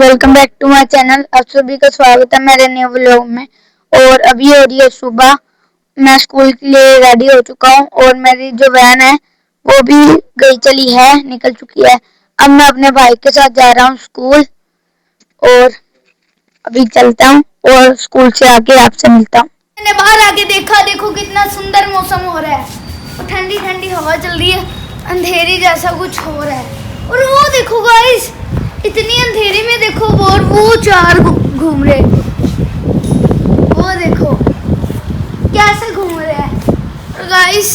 Welcome back to my channel. आप सभी का स्वागत है मेरे न्यू व्लॉग में। और अभी हो रही है सुबह। मैं स्कूल के लिए रेडी हो चुका हूँ और मेरी जो वैन है वो भी गई चली है, निकल चुकी है। अब मैं अपने भाई के साथ जा रहा हूँ स्कूल और अभी चलता हूँ और स्कूल से आके आपसे मिलता हूँ। मैंने बाहर आके देखा, देखो कितना सुंदर मौसम हो रहा है। ठंडी ठंडी हवा चल रही है, अंधेरी जैसा कुछ हो रहा है। और वो देखो गाइस, इतनी अंधेरी में देखो वो चार घूम रहे, वो देखो कैसे घूम रहे हैं। और गाइस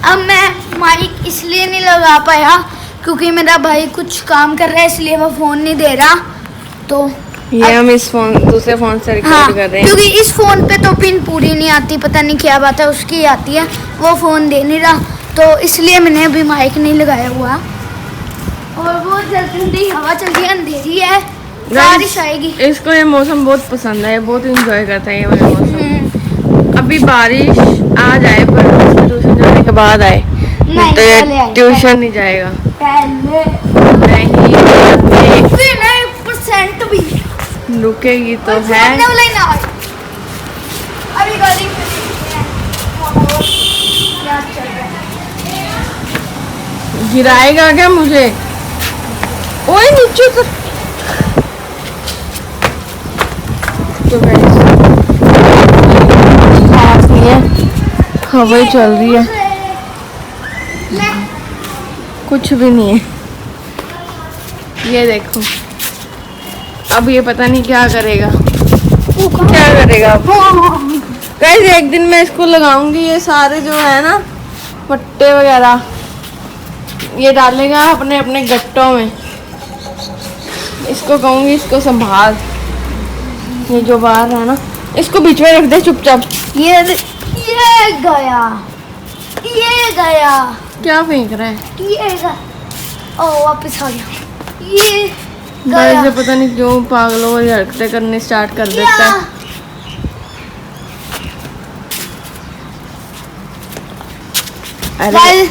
अब मैं माइक इसलिए नहीं लगा पाया क्योंकि मेरा भाई कुछ काम कर रहा है, इसलिए वो फोन नहीं दे रहा। तो ये हम इस दूसरे फोन से रिकॉर्ड कर रहे हैं क्योंकि इस फोन पे तो पिन पूरी नहीं आती, पता नहीं क्या बात है, उसकी आती है, वो फोन दे नहीं रहा, तो इसलिए मैंने अभी माइक नहीं लगाया हुआ। और वो ठंडी हवा चल रही है, अंधेरी है, बारिश आएगी। इसको ये मौसम बहुत पसंद है, बहुत एंजॉय करता है ये वाला मौसम। अभी बारिश आ जाए पर ट्यूशन जाने के बाद आए, नहीं तो ये ट्यूशन नहीं जाएगा नहीं परसेंट भी रुकेगी तो है। अभी गाड़ी क्या चल रहा है? गिराएगा क्या मुझे? ओए नीचे तो खास नहीं है, हवा चल रही है, कुछ भी नहीं है। ये देखो अब ये पता नहीं क्या करेगा, क्या करेगा अब। गाइस एक दिन मैं इसको लगाऊंगी, ये सारे जो है ना पट्टे वगैरह ये डालेगा अपने अपने गट्टों में। इसको कहूंगी इसको संभाल, ये जो बाहर है ना इसको बीच में रख दे चुपचाप। ये गया, ये गया, क्या फेंक रहा है? ये गया, ओ वापस आ गया। ये गया से पता नहीं क्यों पागलों वाली हरकतें करने स्टार्ट कर देता है। अरे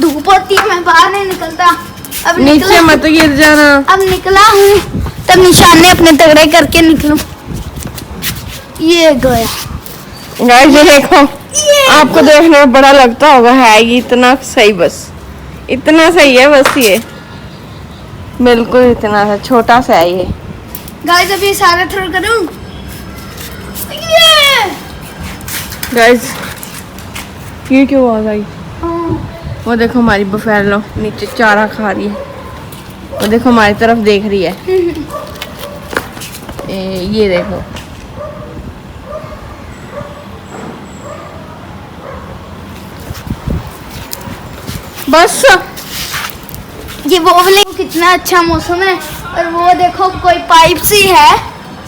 धूप होती है, मैं बाहर नहीं निकलता। अब नीचे मत गिर जाना। अब निकला हूँ तब निशाने अपने तगड़े करके निकलूं। ये गया गाइस, ये देखो, आपको देखने में बड़ा लगता होगा, है ये इतना सही, बस इतना सही है, बस ये बिल्कुल इतना सा छोटा सा है ये। गाइस अभी सारा थ्रो करूं। गाइस ये क्यों आवाज आई? वो देखो हमारी बफेलो नीचे चारा खा रही है, वो देखो हमारी तरफ देख रही है। ये देखो बस ये वो वाले कितना अच्छा मौसम है। और वो देखो कोई पाइप सी है,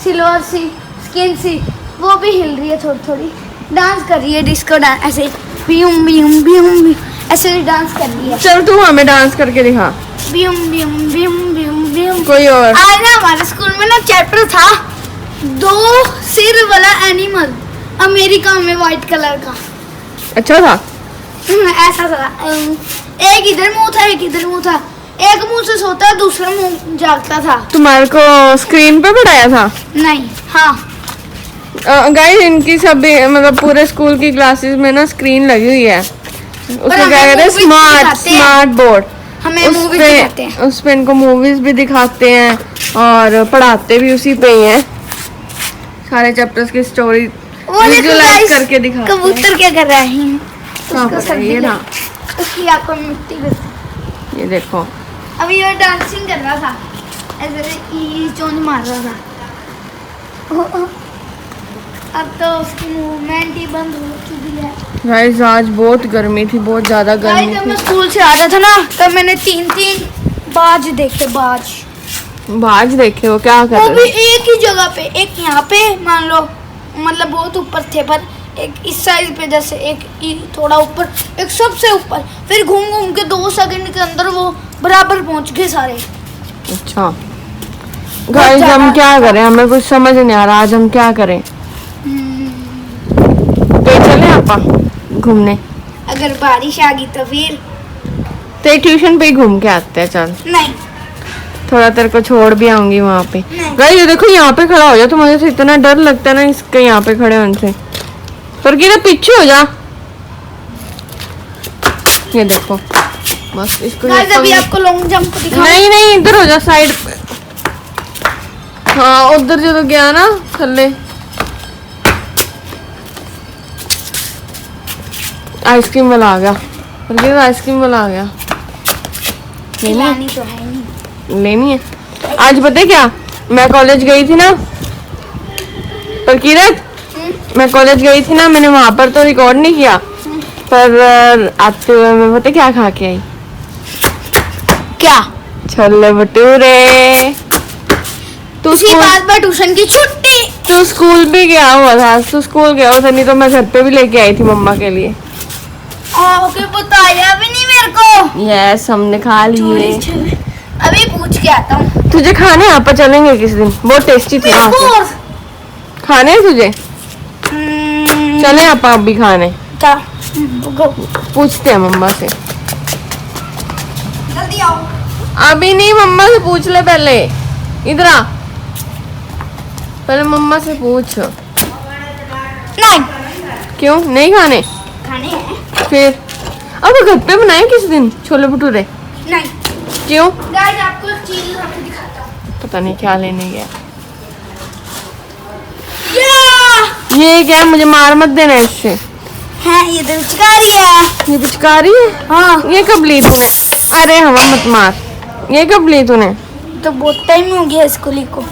सिल्वर सी, स्किन सी, वो भी हिल रही है, थोड़ी थोड़ी डांस कर रही है, डिस्को डांस ऐसे बियम बियम बियम ऐसे डांस कर रही है। चल तू हमें डांस करके दिखा। बियम बियम बियम बियम बियम। कोई और आज ना हमारे स्कूल में ना चैप्टर था 2 सिर वाला एनिमल, अमेरिका में व्हाइट कलर का। अच्छा था? ऐसा था, एक इधर मुंह था, एक इधर मुंह था, एक मुंह से सोता दूसरा मुंह जागता था। तुम्हारे को स्क्रीन पे पढ़ाया था? नहीं, हाँ गाइस इनकी सब मतलब पूरे स्कूल की क्लासेस में ना स्क्रीन लगी हुई है, उसको क्या कहते हैं, स्मार्ट बोर्ड। हमें मूवीज दिखाते हैं, उस पे इनको मूवीज भी दिखाते हैं और पढ़ाते भी उसी पे ही हैं, सारे चैप्टर्स की स्टोरी विजुअलाइज करके दिखाते हैं। कबूतर क्या कर रहा है? ये ना उसकी आंखों में मिट्टी घुस। ये देखो अभी ये डांसिंग कर रहा था, ऐसे चोंच मार रहा था। अब तो उसकी मूवमेंट ही बंद हो चुकी है। गाइस आज बहुत गर्मी थी, बहुत ज्यादा गर्मी जब थी। मैं स्कूल से आ रहा था ना तब मैंने 3 बाज देखे, बाज देखे? वो क्या कर वो रहे? भी एक ही जगह पे, एक यहाँ पे मान लो, मतलब बहुत ऊपर थे, पर एक इस साइड पे, जैसे एक थोड़ा ऊपर, एक सबसे ऊपर, फिर घूम घूम के 2 सेकंड के अंदर वो बराबर पहुंच गए सारे। अच्छा गाइस हम क्या करें, हमें कुछ समझ नहीं आ रहा, आज हम क्या करें? तो चले आपा घूमने? अगर बारिश आ गई तो फिर तो ट्यूशन पे ही घूम के आते हैं। चल नहीं, थोड़ा तेरे को छोड़ भी आऊंगी वहाँ पे। गाइस ये देखो यहाँ पे खड़ा हो जा, तो मुझे तो इतना डर लगता है ना इसके यहाँ पे खड़े होने से। पर क्या पीछे हो जा। ये देखो बस इसको गाइस अभी आपको लॉन्ग जंप दिखाऊं। नहीं नहीं इधर हो जा साइड पे। हाँ उधर जो तो गया ना थल्ले। आइसक्रीम वाला आ गया, पर आइसक्रीम वाला आ गया। खिलानी तो है नहीं। लेनी है। आज पता है क्या, मैं कॉलेज गई थी ना, पर किरत मैं कॉलेज गई थी ना, मैंने वहां पर तो रिकॉर्ड नहीं किया, पर आते हुए मैं पता क्या खा के आई? क्या? छोले भटूरे। तू उसी बात पर ट्यूशन की छुट्टी। तू स्कूल भी गया हुआ था, तू स्कूल गया हुआ था, नहीं तो मैं घर पे भी लेके आई थी मम्मा के लिए। ओके बताया भी नहीं मेरे को। यस हमने खा लिए। अभी पूछ के आता हूँ। तुझे खाने यहाँ पर चलेंगे किस दिन, बहुत टेस्टी थे वहाँ पे। खाने हैं तुझे? चले आप भी खाने। क्या? पूछते हैं मम्मा से। जल्दी आओ। अभी नहीं, मम्मा से पूछ ले पहले। इधर आ, पहले मम्मा से पूछ। नहीं क्यों नहीं खाने? खाने हैं। फिर अब घर पे बनाए किस दिन छोले भटूरे? नहीं। क्यों? गाइस आपको एक चीज ला के दिखाता हूँ। पता नहीं क्या लेने गया। ये ये क्या, मुझे मार मत देना इससे। है ये तो पिचकारी है। ये पिचकारी है? हाँ। ये कब ली तूने? अरे हवा मत मार। ये कब ली तूने? तो बहुत टाइम हो गया इसको ली को।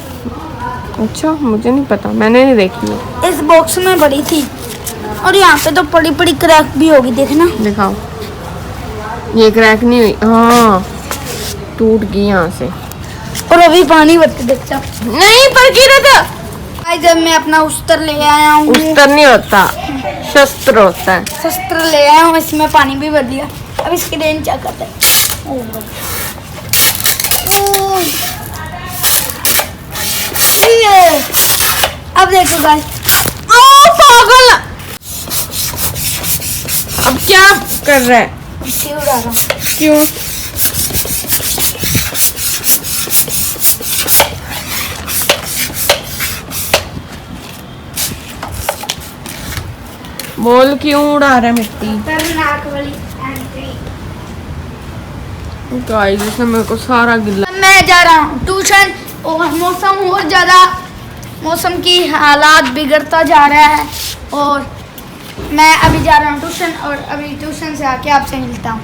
अच्छा मुझे नहीं पता, मैंने नहीं देखी है। इस बॉक्स में बड़ी थी और यहाँ पे तो बड़ी बड़ी क्रैक भी होगी, देखना। दिखाओ। ये क्रैक नहीं हुई, हाँ टूट गई यहाँ से। और अभी पानी भरते देखता। नहीं पर गिरा था। जब मैं अपना उस्तर ले आया हूँ। उस्तर नहीं होता, शस्त्र होता है। शस्त्र ले आया हूँ, इसमें पानी भी भर दिया। अब इसकी रेंज चेक करते हैं। ये अब देखो गाइस। पागल, अब क्या कर रहा है? इसे उड़ा रहा हूँ। क्यों? बोल क्यों उड़ा रहा है मिट्टी? खतरनाक वाली एंट्री। गाइस इसने मेरे को सारा गिल्ला। मैं जा रहा हूँ ट्यूशन और मौसम और ज़्यादा, मौसम की हालात बिगड़ता जा रहा है और मैं अभी जा रहा हूँ ट्यूशन और अभी ट्यूशन से आके आपसे मिलता हूँ।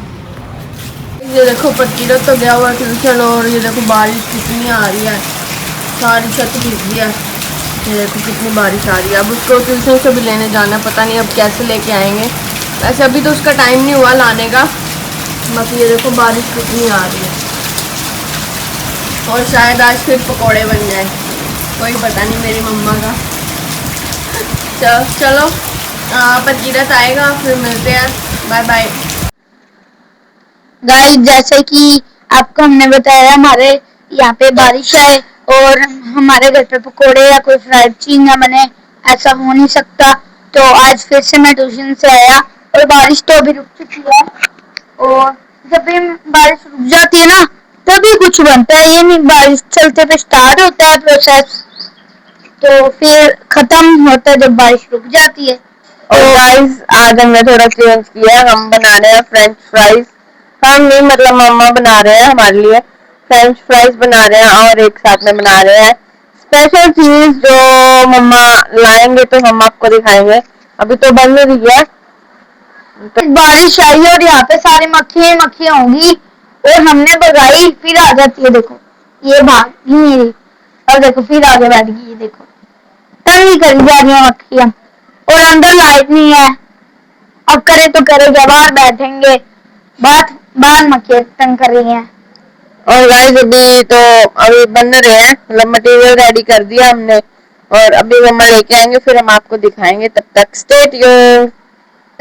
ये देखो पट्टीरा तो गया हुआ ट्यूशन और ये देखो बारिश कितनी आ रही है, सारी छत भीग गई है। ये देखो कितनी बारिश आ रही है। अब उसको ट्यूशन से भी लेने जाना, पता नहीं अब कैसे लेके आएंगे। वैसे अभी तो उसका टाइम नहीं हुआ लाने का, बस ये देखो बारिश कितनी आ रही है और शायद आज फिर पकोड़े बन जाए, कोई पता नहीं मेरी मम्मा का। चलो पकीरत आएगा फिर मिलते हैं, बाय बाय। गाइस जैसे कि आपको हमने बताया हमारे यहाँ पे बारिश है और हमारे घर पे पकोड़े या कोई फ्राइड चीज ना बने, ऐसा हो नहीं सकता। तो आज फिर से मैं ट्यूशन से आया और बारिश तो अभी रुक चुकी है और जब भी बारिश रुक जाती है ना तभी कुछ बनता है, ये नहीं बारिश चलते पे स्टार्ट होता है प्रोसेस तो फिर खत्म होता है जब बारिश रुक जाती है। और गाइस आज हमने थोड़ा चेंज किया, हम बना रहे हैं फ्रेंच फ्राइज। हम नहीं मतलब मम्मा बना रहे हैं हमारे लिए, फ्रेंच फ्राइज बना रहे हैं और एक साथ में बना रहे हैं स्पेशल चीज जो मम्मा लाएंगे तो हम आपको दिखाएंगे। अभी तो बन नहीं रही है, तो बारिश आई और यहाँ पे सारी मक्खियाँ होंगी और हमने भगाई फिर आ जाती है, देखो ये भागी मेरी और देखो फिर आगे बैठ गई, ये देखो तंग करी जा रही है मक्खियाँ और अंदर लाइट नहीं है। अब करे तो करे क्या, बाहर बैठेंगे, बाहर मक्खियाँ तंग कर रही हैं। और गाइस अभी बन रहे हैं, मतलब मटेरियल रेडी कर दिया हमने और अभी मम्मा लेके आएंगे फिर हम आपको दिखाएंगे, तब तक स्टे ट्यून्ड।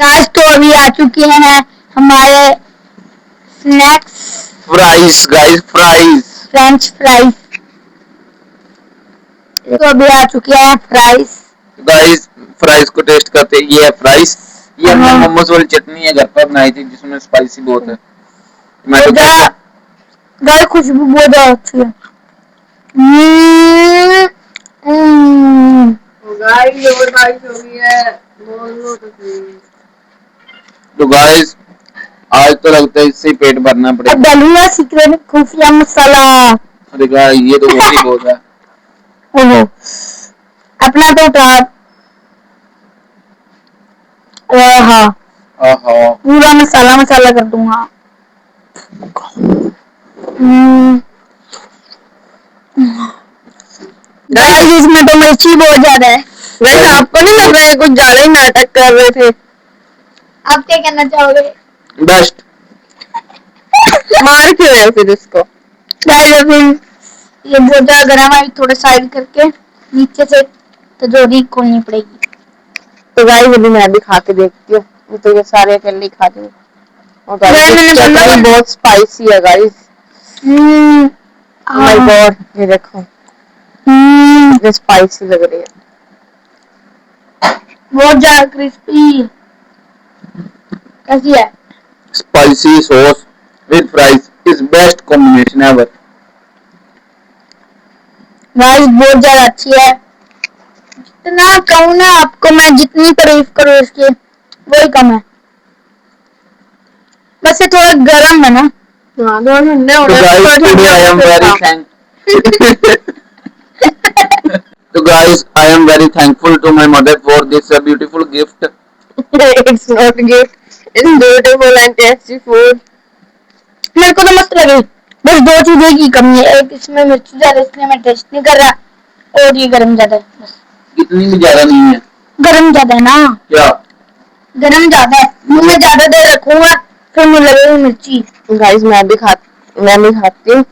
गाइस तो अभी आ चुके हैं हमारे snacks fries guys, fries French fries, तो अभी आ चुके हैं फ्राइज। गाइस फ्राइज को टेस्ट करते हैं। ये है फ्राइज, ये हमने मोमोज वाली चटनी है घर पर बनाई थी जिसमें स्पाइसी बहुत है। गाइस खुशबू बहुत अच्छी है। गाइस और बारिश हो गई है, बोल लो तो सही। तो गाइस आज तो लगता है इससे पेट भरना अब पड़ेगा। डालूंगा सीक्रेट खुफिया मसाला। अरे गाइस ये तो बहुत ही बहुत है। ओहो, अपना तो ट्राप। हाँ, आहा पूरा मसाला मसाला कर दूंगा। गाइस इसमें तो मिर्ची बहुत ज्यादा है। वैसे आपको नहीं लग रहा है कुछ ज्यादा ही नाटक कर रहे थे? आप क्या कहना चाहोगे? बेस्ट। मार क्यों रहे हो फिर इसको? गाइस अभी ये बहुत ज्यादा गर्म है, थोड़ा साइड करके नीचे से तजोरी खोलनी पड़ेगी। तो गाइस अभी मैं भी खा के देखती हूँ, ये तो ये सारे अकेले ही खा दूंगी। और गाइस मैंने ये बोला चटनी था- बहुत स्पाइसी है गाइस। माय गॉड, ये देखो कितनी स्पाइसी लग रही है। बहुत ज्यादा क्रिस्पी। कैसी है? Spicy sauce with fries is best combination ever. Guys बहुत ज्यादा अच्छी है। जितना कहूँ ना आपको मैं, जितनी तारीफ करूँ इसकी वही कम है। बस ये थोड़ा गर्म है ना। हाँ थोड़ा ठंडे हो तो guys today I am very thank तो guys I am very thankful to my mother for this beautiful gift. It's not gift, it's beautiful and tasty food. मेरे को तो मस्त लगी। बस दो चीजें की कमी है, एक इसमें मिर्ची ज्यादा इसलिए मैं टेस्ट नहीं कर रहा, और ये गरम ज्यादा है। बस इतनी भी ज्यादा नहीं है। गरम ज्यादा है ना, क्या? गरम ज्यादा है। मुंह में ज्यादा देर रखूंगा फिर मुझे लगेगी मिर्ची। गाइस मैं भी खाती हूँ,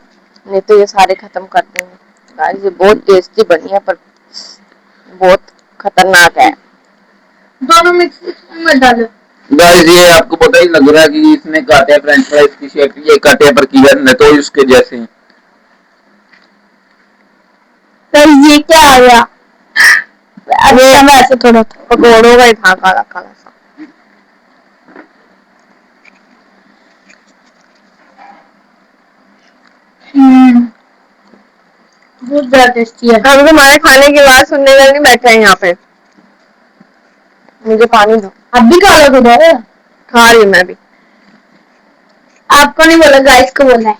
नहीं तो ये सारे खत्म कर देंगे। गाइस ये बहुत टेस्टी बनी है पर बहुत खतरनाक है। दोनों मिक्स में डालो। गाइस ये आपको पता ही लग रहा है कि इसने काटे फ्रेंच फ्राइज की शेप, ये काटे पर की है तो उसके जैसे हैं। तो ये क्या आ गया? अच्छा मैं ऐसे थोड़ा पकौड़ों का ही था काला काला सा। बहुत ज्यादा टेस्टी है। हम तुम्हारे खाने की आवाज सुनने के लिए नहीं बैठे हैं यहाँ पे। मुझे पानी दो। अब भी खा लो उधर। खा रही हूँ मैं भी। आपको नहीं बोला, गाइस को बोला है।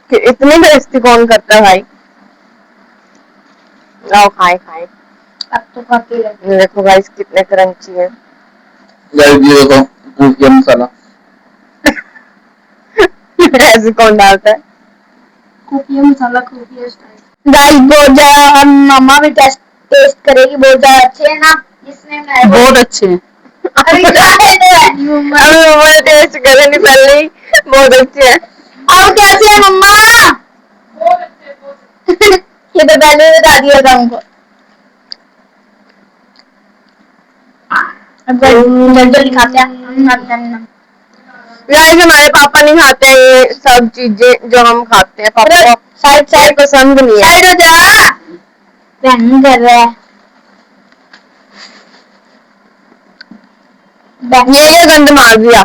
कि इतनी टेस्टी कौन करता है भाई? आओ खाए खाए। अब तो खाते हैं। ये देखो गाइस कितने क्रंची है। गाइस ये देखो खुफिया मसाला। ऐसे कौन डालता है? खुफिया मसाला, खुफिया स्टाइल। गाइस बहुत ज्यादा, अब मम्मा भी टेस्ट करेगी। बहुत ज्यादा अच्छे है ना, इसने मैं बहुत अच्छे हैं। अरे क्या कहते हैं मम्मा? अभी मम्मा ने टेस्ट करे नहीं पहले ही, बहुत अच्छे हैं। अब कैसे है मम्मा? बहुत अच्छे। ये तो पहले ही बता दिया था हमको। अब जल्दी जल्दी खाते हैं। गाइस हमारे पापा नहीं खाते हैं ये सब चीजें जो हम खाते हैं। पापा को साइड साइड पसंद नहीं है। साइड हो जा। बहन कर रहा है। ये गंद मार दिया।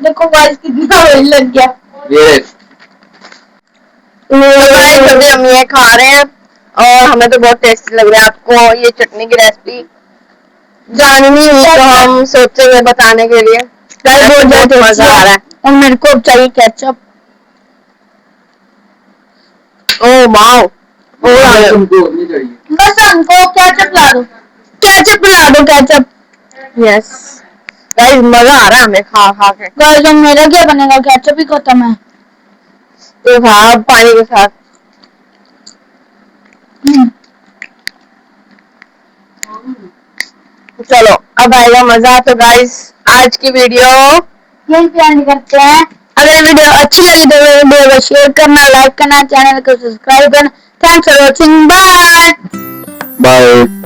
देखो गाइस कितना ऑयल लग गया। ये गाइस अभी हम ये खा रहे हैं और हमें तो बहुत टेस्टी लग रहा है। आपको ये चटनी की रेसिपी जाननी है तो हम सोचेंगे बताने के लिए। गाइस बहुत मजा आ रहा है। और मेरे को अब चाहिए केचप। ओह वाओ, तुमको नहीं चाहिए। बस हमको केचप ला दो, केचप ला दो, केचप। यस गाइस मजा आ रहा है हमें खा खा के। गाइस अब मेरा क्या बनेगा? केचप ही खत्म है। तो खा अब पानी के साथ। चलो अब आएगा मजा। तो गाइस आज की वीडियो यही प्लान करते हैं। अगर वीडियो अच्छी लगी तो वीडियो को शेयर करना, लाइक करना, चैनल को सब्सक्राइब करना। Thanks for watching. Bye bye.